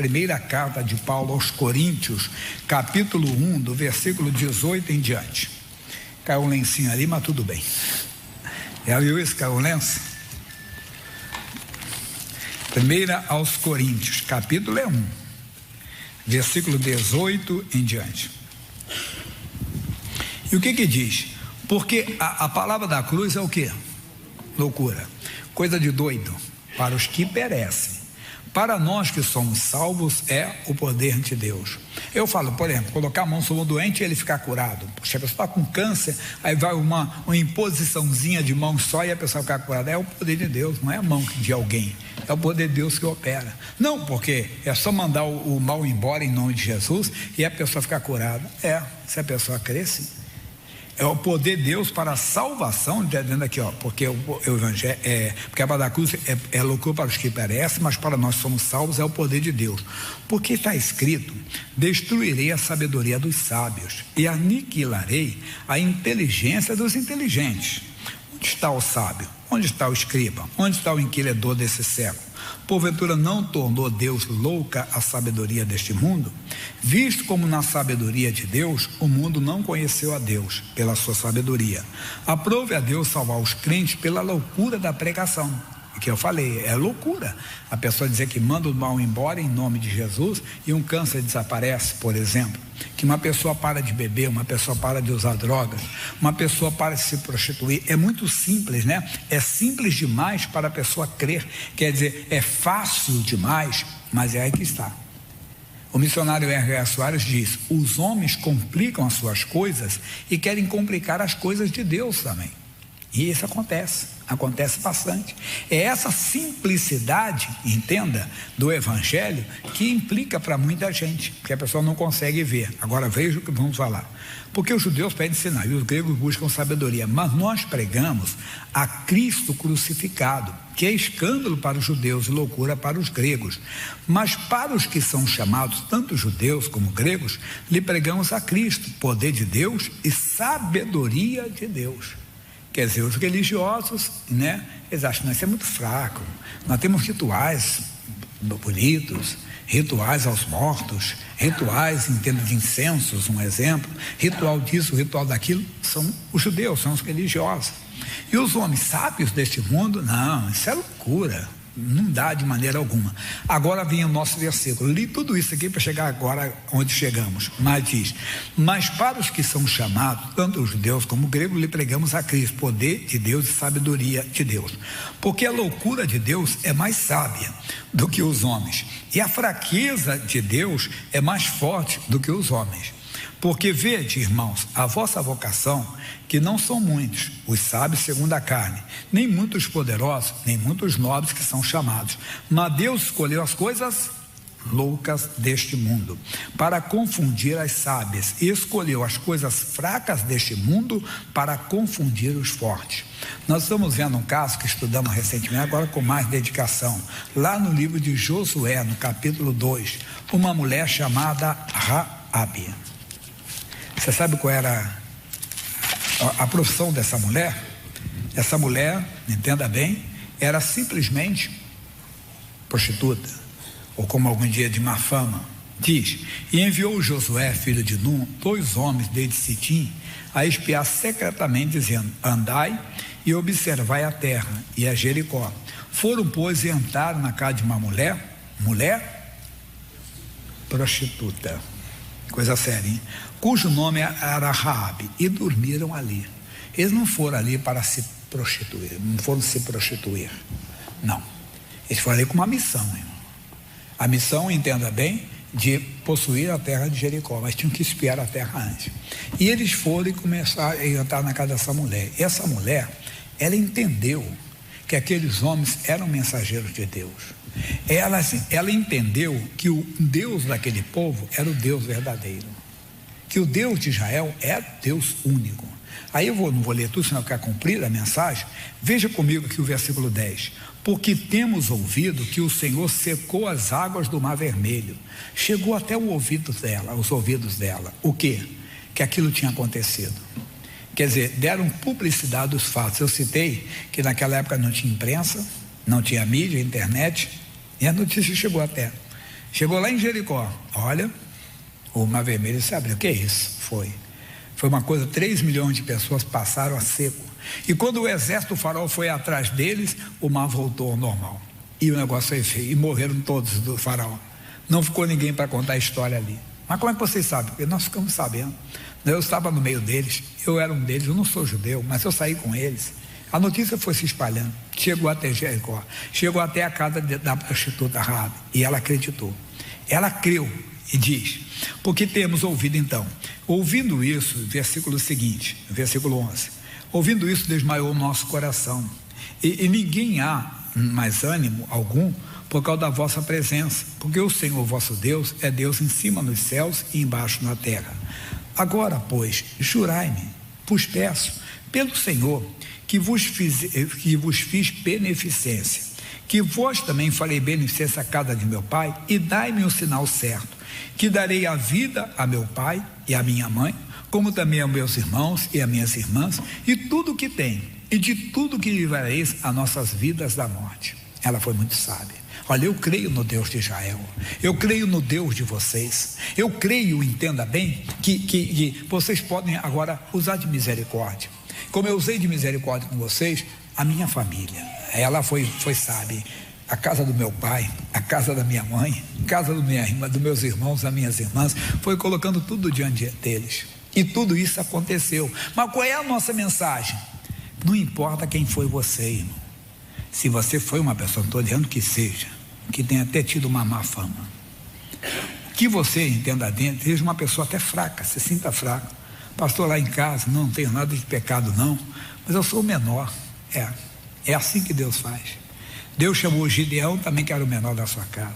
primeira carta de Paulo aos Coríntios, capítulo 1, do versículo 18 em diante. Caiu um lencinho ali, mas tudo bem. Já viu isso? Caiu um lenço? Primeira aos Coríntios, capítulo 1, versículo 18 em diante. E o que diz? Porque a palavra da cruz é o quê? Loucura, coisa de doido para os que perecem. Para nós que somos salvos é o poder de Deus. Eu falo, por exemplo, colocar a mão sobre um doente e ele ficar curado. Poxa, a pessoa está com câncer, aí vai uma imposiçãozinha de mão só e a pessoa ficar curada. É o poder de Deus, não é a mão de alguém. É o poder de Deus que opera. Não, porque é só mandar o mal embora em nome de Jesus e a pessoa ficar curada. Se a pessoa crer, sim. É o poder de Deus para a salvação, dizendo aqui, porque o evangelho porque a palavra da cruz é loucura para os que perecem, mas para nós que somos salvos é o poder de Deus. Porque está escrito: destruirei a sabedoria dos sábios e aniquilarei a inteligência dos inteligentes. Onde está o sábio? Onde está o escriba? Onde está o inquiridor desse século? Porventura não tornou Deus louca a sabedoria deste mundo? Visto como na sabedoria de Deus, o mundo não conheceu a Deus pela sua sabedoria. Aprove a Deus salvar os crentes pela loucura da pregação. Que eu falei, é loucura a pessoa dizer que manda o mal embora em nome de Jesus e um câncer desaparece, por exemplo. Que uma pessoa para de beber, uma pessoa para de usar drogas, uma pessoa para de se prostituir. É muito simples, né? É simples demais para a pessoa crer. Quer dizer, é fácil demais, mas é aí que está. O missionário R.A. Soares diz: os homens complicam as suas coisas e querem complicar as coisas de Deus também. E isso acontece bastante. É essa simplicidade, entenda, do evangelho que implica para muita gente, porque a pessoa não consegue ver. Agora veja o que vamos falar. Porque os judeus pedem sinal e os gregos buscam sabedoria, mas nós pregamos a Cristo crucificado, que é escândalo para os judeus e loucura para os gregos. Mas para os que são chamados, tanto judeus como gregos, lhe pregamos a Cristo, poder de Deus e sabedoria de Deus. Quer dizer, os religiosos, né, eles acham que isso é muito fraco. Nós temos rituais bonitos, rituais aos mortos, rituais em termos de incensos, um exemplo, ritual disso, ritual daquilo, são os judeus, são os religiosos. E os homens sábios deste mundo, não, isso é loucura. Não dá de maneira alguma. Agora vem o nosso versículo. Li tudo isso aqui para chegar agora onde chegamos. Mas diz: mas para os que são chamados, tanto os judeus como os gregos, lhe pregamos a Cristo, poder de Deus e sabedoria de Deus. Porque a loucura de Deus é mais sábia do que os homens, e a fraqueza de Deus é mais forte do que os homens. Porque vede, irmãos, a vossa vocação, que não são muitos os sábios segundo a carne, nem muitos poderosos, nem muitos nobres que são chamados, mas Deus escolheu as coisas loucas deste mundo para confundir as sábias, e escolheu as coisas fracas deste mundo para confundir os fortes. Nós estamos vendo um caso que estudamos recentemente, agora com mais dedicação, lá no livro de Josué, no capítulo 2, uma mulher chamada Raabe. Você sabe qual era a profissão dessa mulher? Essa mulher, entenda bem, era simplesmente prostituta, ou como algum dia de má fama. Diz: e enviou Josué, filho de Num, 2 homens desde Sitim, a espiar secretamente, dizendo: andai e observai a terra e a Jericó. Foram, pois, e entraram na casa de uma mulher prostituta, coisa séria, hein? Cujo nome era Raabe, e dormiram ali. Eles não foram ali para se prostituir, não foram se prostituir, não. Eles foram ali com uma missão, irmão. A missão, entenda bem, de possuir a terra de Jericó, mas tinham que espiar a terra antes. E eles foram e começaram a entrar na casa dessa mulher. E essa mulher, ela entendeu que aqueles homens eram mensageiros de Deus. Ela entendeu que o Deus daquele povo era o Deus verdadeiro, que o Deus de Israel era Deus único. Aí eu não vou ler tudo, senão ficar comprida a mensagem. Veja comigo aqui o versículo 10. Porque temos ouvido que o Senhor secou as águas do Mar Vermelho. Chegou até os ouvidos dela. O quê? Que aquilo tinha acontecido. Quer dizer, deram publicidade dos fatos. Eu citei que naquela época não tinha imprensa, não tinha mídia, internet, e a notícia chegou até. Chegou lá em Jericó, olha, o mar vermelho se abriu. O que é isso? Foi uma coisa, 3 milhões de pessoas passaram a seco. E quando o exército do faraó foi atrás deles, o mar voltou ao normal. E o negócio foi feio, e morreram todos do faraó. Não ficou ninguém para contar a história ali. Mas como é que vocês sabem? Porque nós ficamos sabendo. Eu estava no meio deles, eu era um deles, eu não sou judeu, mas eu saí com eles. A notícia foi se espalhando, chegou até Jericó, chegou até a casa da prostituta Raabe, e ela acreditou. Ela creu e diz, porque temos ouvido então. Ouvindo isso, versículo seguinte, versículo 11. Ouvindo isso, desmaiou o nosso coração. E ninguém há mais ânimo algum por causa da vossa presença, porque o Senhor vosso Deus é Deus em cima nos céus e embaixo na terra. Agora, pois, jurai-me, vos peço, pelo Senhor, que vos fiz beneficência, que vós também farei beneficência à casa de meu pai, e dai-me o sinal certo, que darei a vida a meu pai e a minha mãe, como também a meus irmãos e a minhas irmãs, e tudo o que tem, e de tudo que livrareis a nossas vidas da morte. Ela foi muito sábia. Olha, eu creio no Deus de Israel, eu creio no Deus de vocês, eu creio, entenda bem, que vocês podem agora usar de misericórdia, como eu usei de misericórdia com vocês, a minha família. Ela foi sábia. A casa do meu pai, a casa da minha mãe, a casa dos meus irmãos, das minhas irmãs, foi colocando tudo diante deles, e tudo isso aconteceu. Mas qual é a nossa mensagem? Não importa quem foi você, irmão. Se você foi uma pessoa, não estou dizendo que seja, que tenha até tido uma má fama, que você entenda dentro, seja uma pessoa até fraca, se sinta fraco. Pastor, lá em casa não tenho nada de pecado não, mas eu sou o menor. É assim que Deus faz. Deus chamou Gideão também, que era o menor da sua casa.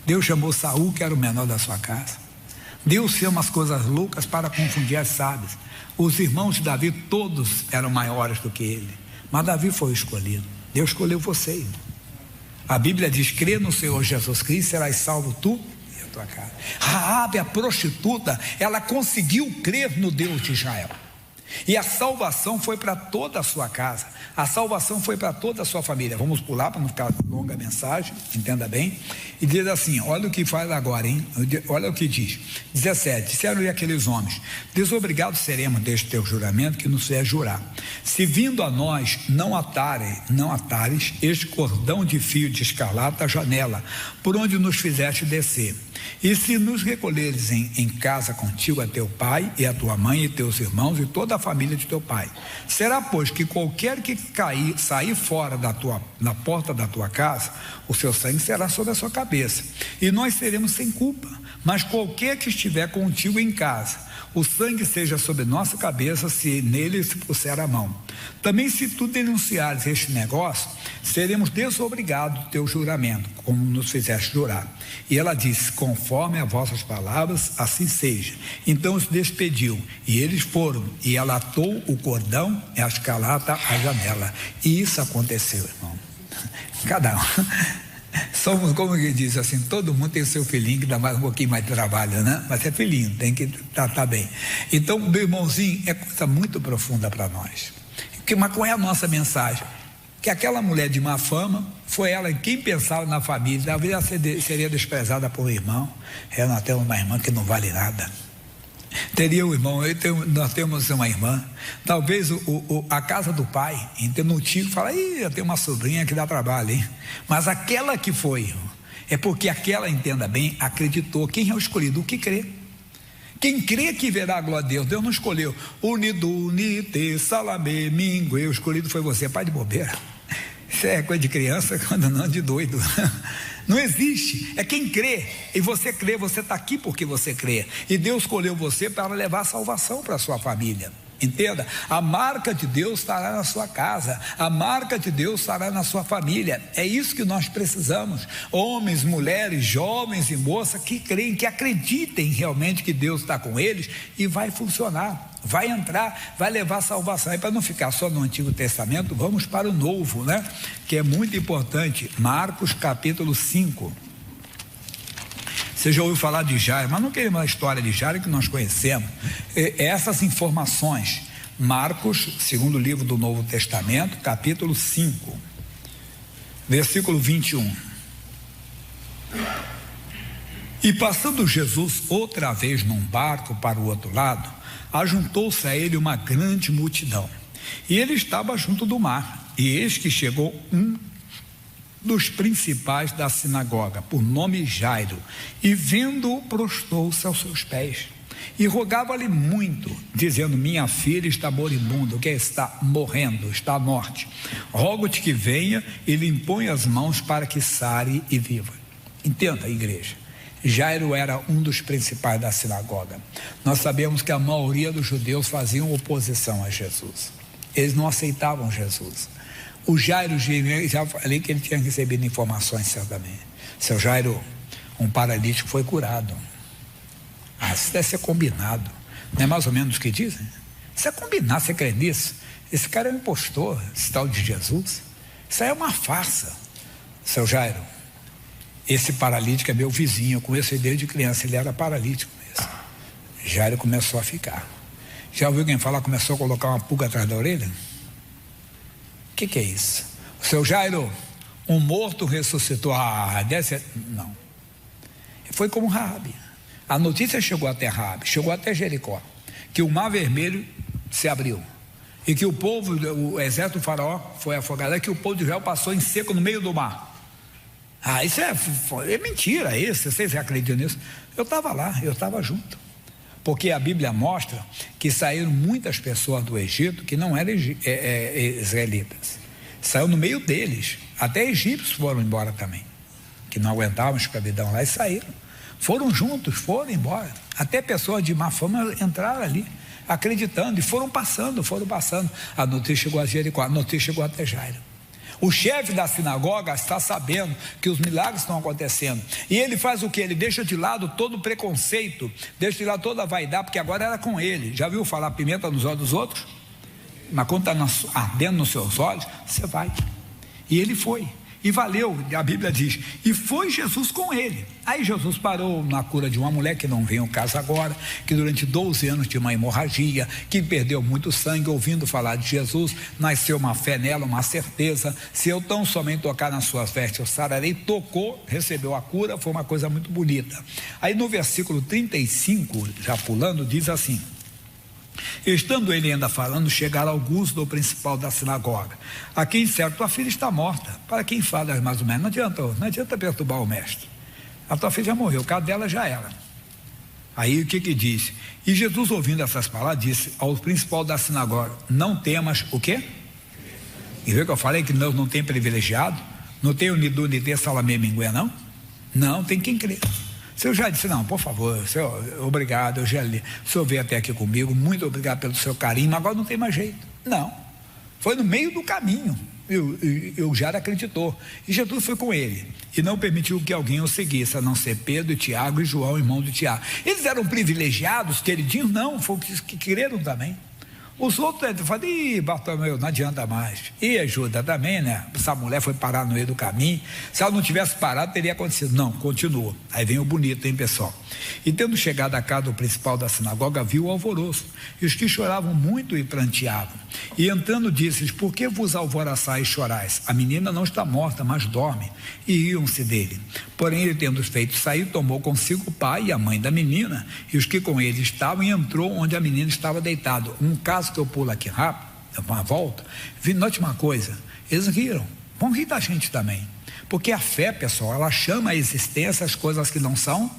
Deus chamou Saul, que era o menor da sua casa. Deus chama as coisas loucas para confundir as sábias. Os irmãos de Davi todos eram maiores do que ele, mas Davi foi o escolhido. Deus escolheu você, irmão. A Bíblia diz, crê no Senhor Jesus Cristo, serás salvo tu e a tua casa. Raabe, a prostituta, ela conseguiu crer no Deus de Israel, e a salvação foi para toda a sua casa, a salvação foi para toda a sua família. Vamos pular para não ficar longa a mensagem, entenda bem. E diz assim, olha o que faz agora, hein? Olha o que diz, 17, disseram-lhe aqueles homens, desobrigados seremos deste teu juramento que nos fez jurar, se vindo a nós não atares este cordão de fio de escarlata à janela, por onde nos fizeste descer, e se nos recolheres em casa contigo a teu pai e a tua mãe e teus irmãos e toda a família de teu pai, será pois que qualquer que sair fora da porta da tua casa, o seu sangue será sobre a sua cabeça, e nós seremos sem culpa. Mas qualquer que estiver contigo em casa, o sangue seja sobre nossa cabeça, se nele se puser a mão. Também se tu denunciares este negócio, seremos desobrigados do teu juramento, como nos fizeste jurar. E ela disse, conforme as vossas palavras, assim seja. Então os despediu, e eles foram, e ela atou o cordão e a escarlata à janela. E isso aconteceu, irmão. Cada um. Somos, como que diz assim, todo mundo tem o seu filhinho que dá mais um pouquinho mais de trabalho, né? Mas é filhinho, tem que tratar bem. Então, meu irmãozinho, é coisa muito profunda para nós. Mas qual é a nossa mensagem? Que aquela mulher de má fama, foi ela quem pensava na família, talvez ela seria desprezada por um irmão. Nós temos uma irmã que não vale nada. Teria um irmão, nós temos uma irmã, talvez a casa do pai, então um tio fala, eu tenho uma sobrinha que dá trabalho, hein? Mas aquela que foi, é porque aquela, entenda bem, acreditou. Quem é o escolhido? O que crê. Quem crê que verá a glória de Deus. Deus não escolheu unido, unite, salame, mingue, o escolhido foi você. Pai de bobeira, isso é coisa de criança, quando não de doido. Não existe, é quem crê, e você crê, você está aqui porque você crê, e Deus escolheu você para levar salvação para a sua família. Entenda, a marca de Deus estará na sua casa, a marca de Deus estará na sua família. É isso que nós precisamos, homens, mulheres, jovens e moças que creem, que acreditem realmente que Deus está com eles, e vai funcionar, vai entrar, vai levar salvação. E para não ficar só no Antigo Testamento, vamos para o Novo, né? Que é muito importante. Marcos capítulo 5. Você já ouviu falar de Jairo, mas não queremos a história de Jairo que nós conhecemos. Essas informações, Marcos, segundo livro do Novo Testamento, capítulo 5, versículo 21. E passando Jesus outra vez num barco para o outro lado, ajuntou-se a ele uma grande multidão. E ele estava junto do mar. E eis que chegou um dos principais da sinagoga, por nome Jairo, e vendo-o, prostrou-se aos seus pés e rogava-lhe muito, dizendo: minha filha está moribunda, que está morrendo, está à morte. Rogo-te que venha e lhe impõe as mãos para que sare e viva. Entenda, igreja, Jairo era um dos principais da sinagoga. Nós sabemos que a maioria dos judeus faziam oposição a Jesus, eles não aceitavam Jesus. O Jairo, já falei que ele tinha recebido informações certamente. Seu Jairo, um paralítico foi curado. Isso deve ser combinado. Não é mais ou menos o que dizem? Isso é combinado, você crê nisso? Esse cara é um impostor, esse tal de Jesus. Isso aí é uma farsa. Seu Jairo, esse paralítico é meu vizinho, eu conheço ele desde criança, ele era paralítico mesmo. Jairo começou a ficar. Já ouviu alguém falar, começou a colocar uma pulga atrás da orelha? O que é isso? O seu Jairo, um morto ressuscitou. Deve ser... Não. Foi como Raabe. A notícia chegou até Raabe, chegou até Jericó, que o mar vermelho se abriu e que o povo, o exército do faraó foi afogado, e que o povo de Israel passou em seco no meio do mar. Isso é mentira isso, vocês acreditam nisso? Eu estava lá, eu estava junto, porque a Bíblia mostra que saíram muitas pessoas do Egito que não eram israelitas, saiu no meio deles, até egípcios foram embora também, que não aguentavam a escravidão lá e saíram, foram juntos, foram embora, até pessoas de má fama entraram ali, acreditando, e foram passando, a notícia chegou a Jericó, a notícia chegou até Jairo. O chefe da sinagoga está sabendo que os milagres estão acontecendo, e ele faz o que? Ele deixa de lado todo o preconceito, deixa de lado toda a vaidade, porque agora era com ele. Já viu falar pimenta nos olhos dos outros? Mas quando está ardendo nos seus olhos, você vai. E ele foi, e valeu. A Bíblia diz, e foi Jesus com ele. Aí Jesus parou na cura de uma mulher, que não vem ao caso agora, que durante 12 anos tinha uma hemorragia, que perdeu muito sangue. Ouvindo falar de Jesus, nasceu uma fé nela, uma certeza: se eu tão somente tocar nas suas vestes eu sararei. Tocou, recebeu a cura, foi uma coisa muito bonita. Aí no versículo 35, já pulando, diz assim: estando ele ainda falando, chegaram alguns do principal da sinagoga, a quem disseram: tua filha está morta. Para quem fala mais ou menos, não adianta perturbar o mestre, a tua filha já morreu, o caso dela já era. Aí o que disse? E Jesus, ouvindo essas palavras, disse ao principal da sinagoga: não temas o quê? E viu que eu falei que Deus não tem privilegiado, não tem unido de Salamé Mingué, não tem quem crê. O senhor já disse: não, por favor, senhor, obrigado, eu já li, o senhor veio até aqui comigo, muito obrigado pelo seu carinho, mas agora não tem mais jeito. Não, foi no meio do caminho, eu já acreditou, e Jesus foi com ele, e não permitiu que alguém o seguisse, a não ser Pedro, Tiago e João, irmão de Tiago. Eles eram privilegiados, queridinhos? Não, foi os que creram também. Os outros falam: ih, Bartolomeu, não adianta mais. E ajuda também, né? Essa mulher foi parar no meio do caminho. Se ela não tivesse parado, teria acontecido. Não, continuou. Aí vem o bonito, hein, pessoal? E tendo chegado à casa do principal da sinagoga, viu o alvoroço, e os que choravam muito e pranteavam. E entrando, disse-lhes: por que vos alvoroçais e chorais? A menina não está morta, mas dorme. E riam-se dele. Porém, ele, tendo feito sair, tomou consigo o pai e a mãe da menina, e os que com ele estavam, e entrou onde a menina estava deitada. Um caso que eu pulo aqui rápido, uma volta, note uma coisa: eles riram, vão rir da gente também, porque a fé, pessoal, ela chama à existência as coisas que não são,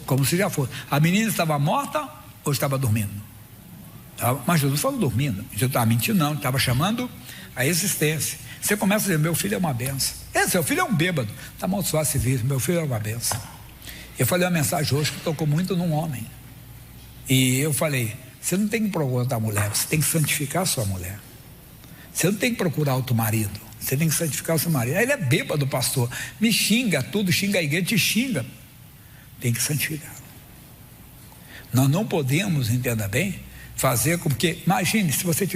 como se já fosse. A menina estava morta ou estava dormindo? Mas Jesus falou dormindo. Jesus estava mentindo? Não, ele estava chamando a existência. Você começa a dizer: meu filho é uma benção. Seu filho é um bêbado, está amaldiçoado esse vídeo, meu filho é uma benção. Eu falei uma mensagem hoje que tocou muito num homem, e eu falei: você não tem que procurar a mulher, você tem que santificar a sua mulher. Você não tem que procurar outro marido, você tem que santificar o seu marido. Ele é bêbado, pastor, me xinga tudo, xinga a igreja, te xinga. Tem que santificar. Nós não podemos, entenda bem, fazer com que, imagine, se você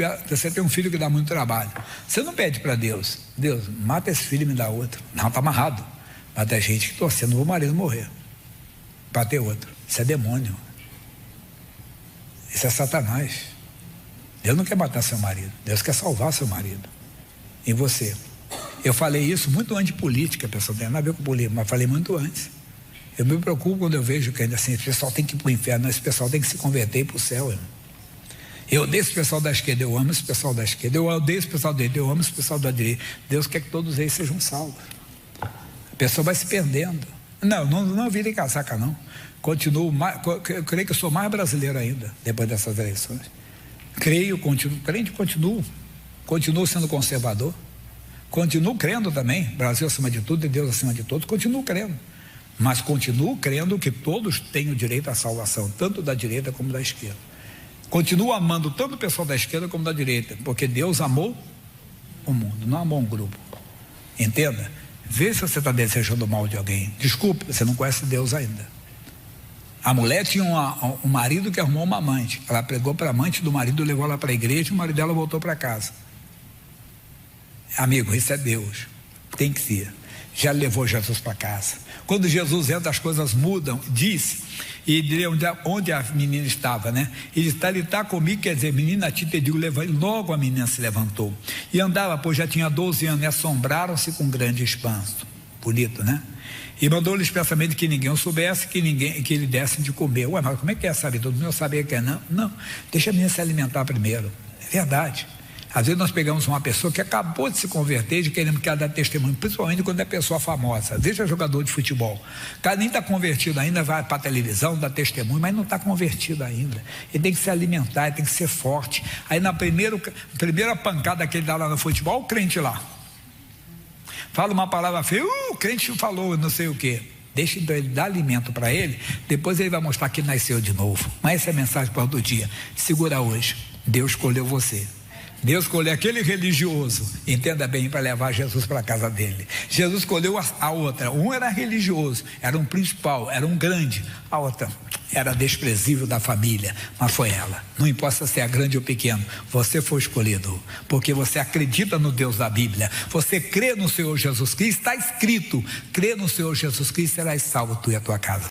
tem um filho que dá muito trabalho, você não pede para Deus: Deus, mata esse filho e me dá outro. Não, está amarrado. Mas tem gente que torcendo o marido morrer para ter outro. Isso é demônio. Isso é Satanás. Deus não quer matar seu marido, Deus quer salvar seu marido e você. Eu falei isso muito antes de política, pessoal, não tem nada a ver com política, mas falei muito antes. Eu me preocupo quando eu vejo que ainda assim, esse pessoal tem que ir para o inferno, esse pessoal tem que se converter e ir para o céu, irmão. Eu odeio esse pessoal da esquerda, eu amo esse pessoal da esquerda, eu odeio esse pessoal da direita, eu amo esse pessoal da direita. Deus quer que todos eles sejam salvos. A pessoa vai se perdendo. Não virem casaca, não. Continuo, eu creio que eu sou mais brasileiro ainda, depois dessas eleições. Continuo sendo conservador. Continuo crendo também, Brasil acima de tudo e Deus acima de todos, continuo crendo. Mas continuo crendo que todos têm o direito à salvação, tanto da direita como da esquerda. Continuo amando tanto o pessoal da esquerda como da direita, porque Deus amou o mundo, não amou um grupo. Entenda? Vê se você está desejando o mal de alguém. Desculpe, você não conhece Deus ainda. A mulher tinha um marido que arrumou uma amante. Ela pregou para a amante do marido, levou ela para a igreja e o marido dela voltou para casa. Amigo, isso é Deus. Tem que ser. Já levou Jesus para casa. Quando Jesus entra, as coisas mudam. Disse, e onde a menina estava, né? Ele está comigo, quer dizer, menina, te pediu, logo a menina se levantou. E andava, pois já tinha 12 anos, e assombraram-se com grande espanto. Bonito, né? E mandou-lhe expressamente que ninguém o soubesse, que ele desse de comer. Ué, mas como é que é, sabe? Todo mundo sabia que é, não? Não, deixa a menina se alimentar primeiro. É verdade. Às vezes nós pegamos uma pessoa que acabou de se converter e queremos que ela dê testemunho, principalmente quando é pessoa famosa. Às vezes é jogador de futebol. O cara nem está convertido ainda, vai para a televisão, dá testemunho, mas não está convertido ainda. Ele tem que se alimentar, ele tem que ser forte. Aí na primeira pancada que ele dá lá no futebol, o crente lá fala uma palavra feia, o crente falou não sei o que. Deixa então ele dar alimento para ele, depois ele vai mostrar que nasceu de novo. Mas essa é a mensagem para o dia. Segura hoje, Deus escolheu você. Deus escolheu aquele religioso, entenda bem, para levar Jesus para a casa dele. Jesus escolheu a outra. Um era religioso, era um principal, era um grande. A outra era desprezível da família, mas foi ela. Não importa se é grande ou pequeno, você foi escolhido, porque você acredita no Deus da Bíblia, você crê no Senhor Jesus Cristo, está escrito, crê no Senhor Jesus Cristo, serás salvo tu e a tua casa.